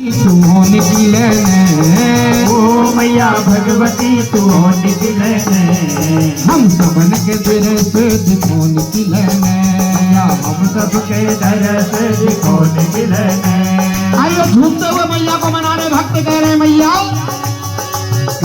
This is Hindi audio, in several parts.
तू हो निकले ओ मैया भगवती तू हो निकले हम सबन के दर से दिखो निकले हम सबके दर से दिखो निकले आइए झूमते हुए मैया को मनाने भक्त कह रहे मैया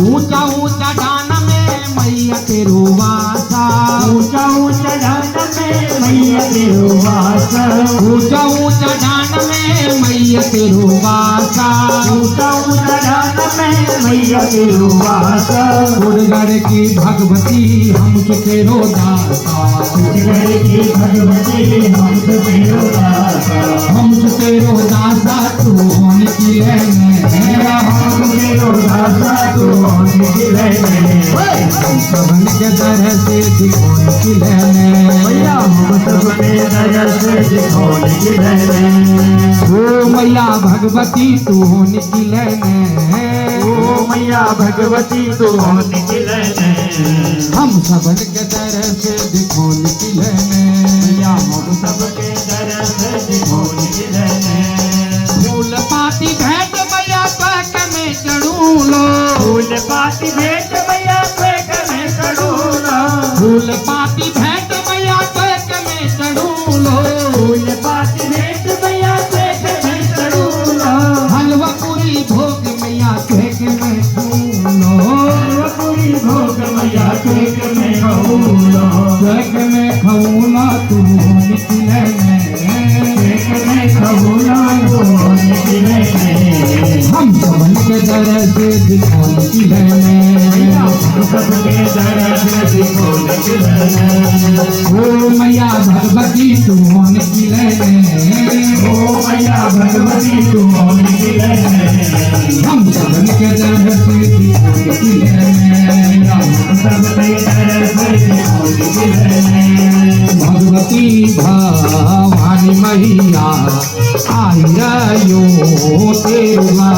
ऊंचा ऊंचा डान में मैया तेरो वासा ऊंचा ऊंचा डान में मैया तेरो वासा ऊंचा ऊंचा डान में मैया तेरो वासा ऊंचा ऊंचा डान में मैया तेरो वासा उड़गढ़ की भगवती हम तेरो दासा उड़गढ़ की भगवती हम तेरो दासा हम तेरो दासा तू हो निकले हम तेरो दासा तू हो निकले हम सबन के दर से दिखो निकले मैया हम सबके दर से दिखो निकले ओ मैया भगवती तू हो निकले ओ मैया भगवती तू हो निकले हम सबन के दर से दिखो निकले मैया हम सबके दर से दिखो निकले फूल पाती भेंट मैया पैक में चढ़ू लो फूल पाती भेंट मैया पैक में चढ़ू लो फूल पाती भेंट मैया पैक में चढ़ू लो फूल पाती भेंट मैया पैक में चढ़ू लो हलवा पूरी भोग मैया पैक में खाऊ लो पूरी भोग मैया पैक में खाऊ लो पैक में खाऊ लो तू निकले पैक में खाऊ लो तू निकले हम सबन के दर से दिखो निकले सबके दर से दिखो निकले ओ मैया भगवती तू हो निकले ओ मैया भगवती तू हो निकले हम सबन के दर से दिखो निकले सबके दर से दिखो निकले भगवती भवानी मैया आई रयो तेरा